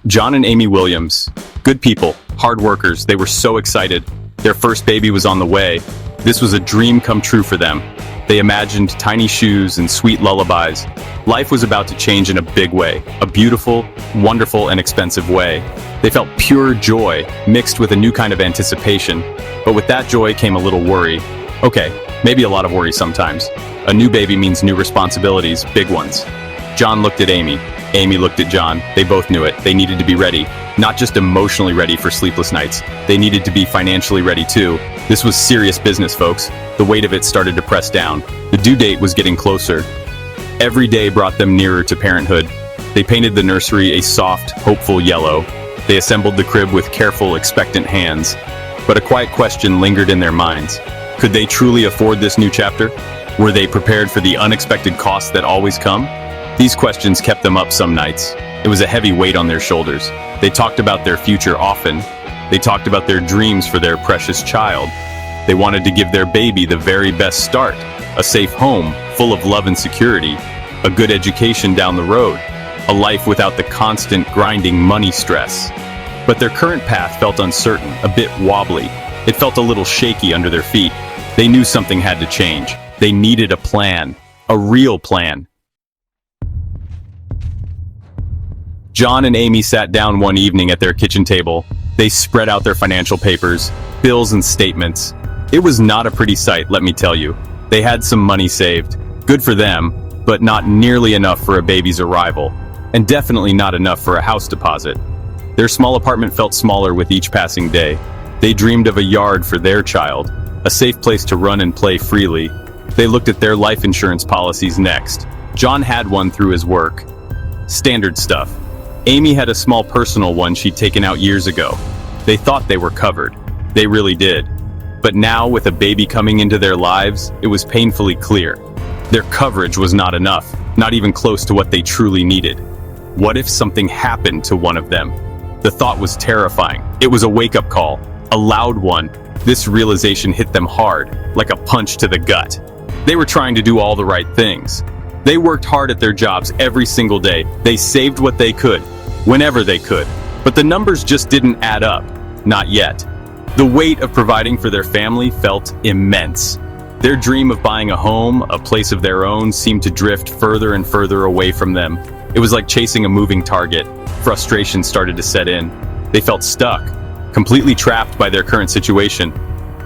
John and Amy Williams. Good people, hard workers, they were so excited. Their first baby was on the way. This was a dream come true for them. They imagined tiny shoes and sweet lullabies. Life was about to change in a big way, a beautiful, wonderful, and expensive way. They felt pure joy, mixed with a new kind of anticipation. But with that joy came a little worry. Okay, maybe a lot of worry sometimes. A new baby means new responsibilities, big ones. John looked at Amy. Amy looked at John. They both knew it. They needed to be ready. Not just emotionally ready for sleepless nights. They needed to be financially ready too. This was serious business, folks. The weight of it started to press down. The due date was getting closer. Every day brought them nearer to parenthood. They painted the nursery a soft, hopeful yellow. They assembled the crib with careful, expectant hands. But a quiet question lingered in their minds. Could they truly afford this new chapter? Were they prepared for the unexpected costs that always come? These questions kept them up some nights. It was a heavy weight on their shoulders. They talked about their future often. They talked about their dreams for their precious child. They wanted to give their baby the very best start, a safe home full of love and security, a good education down the road, a life without the constant grinding money stress. But their current path felt uncertain, a bit wobbly. It felt a little shaky under their feet. They knew something had to change. They needed a plan, a real plan. John and Amy sat down one evening at their kitchen table. They spread out their financial papers, bills and statements. It was not a pretty sight, let me tell you. They had some money saved. Good for them, but not nearly enough for a baby's arrival, and definitely not enough for a house deposit. Their small apartment felt smaller with each passing day. They dreamed of a yard for their child, a safe place to run and play freely. They looked at their life insurance policies next. John had one through his work. Standard stuff. Amy had a small personal one she'd taken out years ago. They thought they were covered. They really did. But now, with a baby coming into their lives, it was painfully clear. Their coverage was not enough, not even close to what they truly needed. What if something happened to one of them? The thought was terrifying. It was a wake-up call, a loud one. This realization hit them hard, like a punch to the gut. They were trying to do all the right things. They worked hard at their jobs every single day. They saved what they could, whenever they could. But the numbers just didn't add up. Not yet. The weight of providing for their family felt immense. Their dream of buying a home, a place of their own, seemed to drift further and further away from them. It was like chasing a moving target. Frustration started to set in. They felt stuck, completely trapped by their current situation.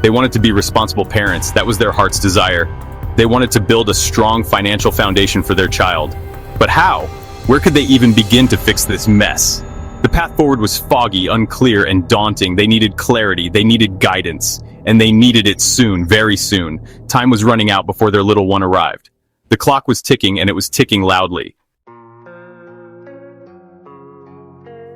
They wanted to be responsible parents. That was their heart's desire. They wanted to build a strong financial foundation for their child. But how? Where could they even begin to fix this mess? The path forward was foggy, unclear, and daunting. They needed clarity, they needed guidance, and they needed it soon, very soon. Time was running out before their little one arrived. The clock was ticking, and it was ticking loudly.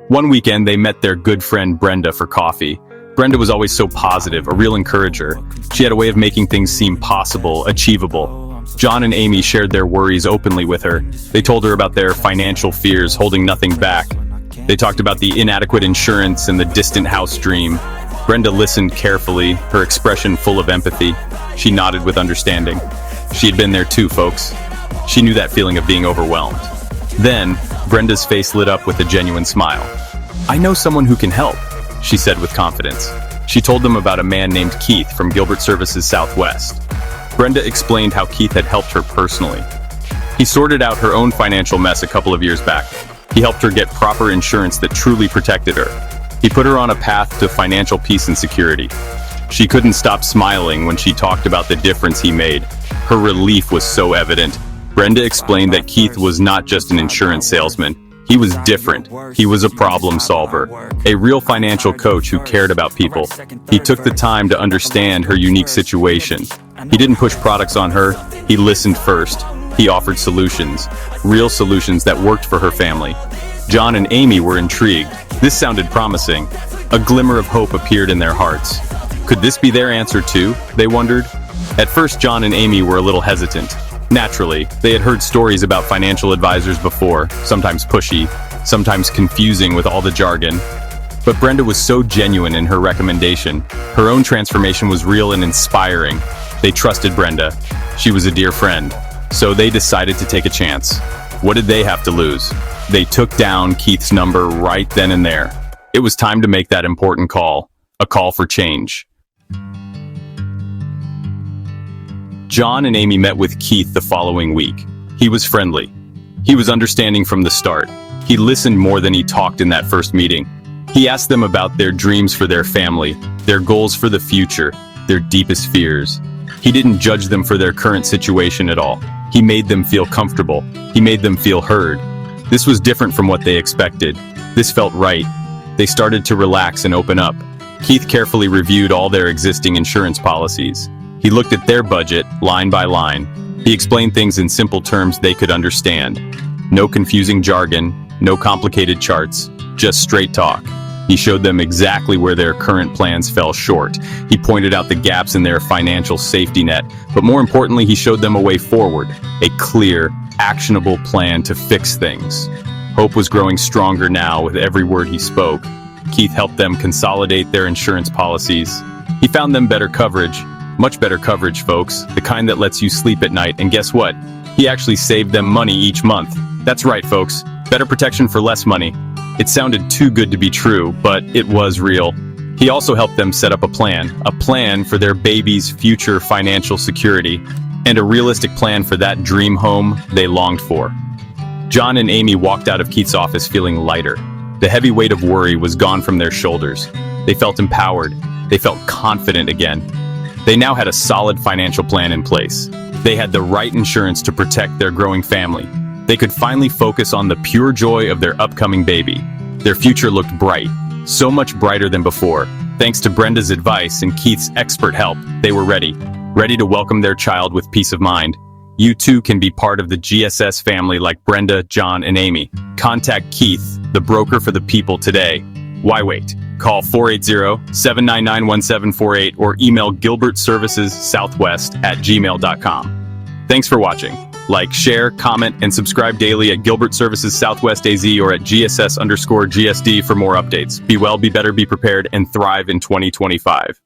One weekend, they met their good friend Brenda for coffee. Brenda was always so positive, a real encourager. She had a way of making things seem possible, achievable. John and Amy shared their worries openly with her. They told her about their financial fears, holding nothing back. They talked about the inadequate insurance and the distant house dream. Brenda listened carefully, her expression full of empathy. She nodded with understanding. She had been there too, folks. She knew that feeling of being overwhelmed. Then, Brenda's face lit up with a genuine smile. "I know someone who can help," she said with confidence. She told them about a man named Keith from Gilbert Services Southwest. Brenda explained how Keith had helped her personally. He sorted out her own financial mess a couple of years back. He helped her get proper insurance that truly protected her. He put her on a path to financial peace and security. She couldn't stop smiling when she talked about the difference he made. Her relief was so evident. Brenda explained that Keith was not just an insurance salesman. He was different. He was a problem solver, a real financial coach who cared about people. He took the time to understand her unique situation. He didn't push products on her. He listened first. He offered solutions, real solutions that worked for her family. John and Amy were intrigued. This sounded promising. A glimmer of hope appeared in their hearts. Could this be their answer too? They wondered. At first, John and Amy were a little hesitant. Naturally, they had heard stories about financial advisors before, sometimes pushy, sometimes confusing with all the jargon. But Brenda was so genuine in her recommendation. Her own transformation was real and inspiring. They trusted Brenda. She was a dear friend. So they decided to take a chance. What did they have to lose? They took down Keith's number right then and there. It was time to make that important call, a call for change. John and Amy met with Keith the following week. He was friendly. He was understanding from the start. He listened more than he talked in that first meeting. He asked them about their dreams for their family, their goals for the future, their deepest fears. He didn't judge them for their current situation at all. He made them feel comfortable. He made them feel heard. This was different from what they expected. This felt right. They started to relax and open up. Keith carefully reviewed all their existing insurance policies. He looked at their budget, line by line. He explained things in simple terms they could understand. No confusing jargon, no complicated charts, just straight talk. He showed them exactly where their current plans fell short. He pointed out the gaps in their financial safety net, but more importantly, he showed them a way forward, a clear, actionable plan to fix things. Hope was growing stronger now with every word he spoke. Keith helped them consolidate their insurance policies. He found them better coverage. Much better coverage, folks, the kind that lets you sleep at night, and guess what? He actually saved them money each month. That's right, folks, better protection for less money. It sounded too good to be true, but it was real. He also helped them set up a plan for their baby's future financial security, and a realistic plan for that dream home they longed for. John and Amy walked out of Keith's office feeling lighter. The heavy weight of worry was gone from their shoulders. They felt empowered. They felt confident again. They now had a solid financial plan in place. They had the right insurance to protect their growing family. They could finally focus on the pure joy of their upcoming baby. Their future looked bright, so much brighter than before. Thanks to Brenda's advice and Keith's expert help, they were ready to welcome their child with peace of mind. You too can be part of the GSS family like Brenda, John, and Amy. Contact Keith, the broker for the people, today. Why wait? Call 480-799-1748 or email Gilbert Services Southwest at gmail.com. Thanks for watching. Like, share, comment, and subscribe daily at Gilbert Services Southwest AZ or at GSS_GSD for more updates. Be well, be better, be prepared, and thrive in 2025.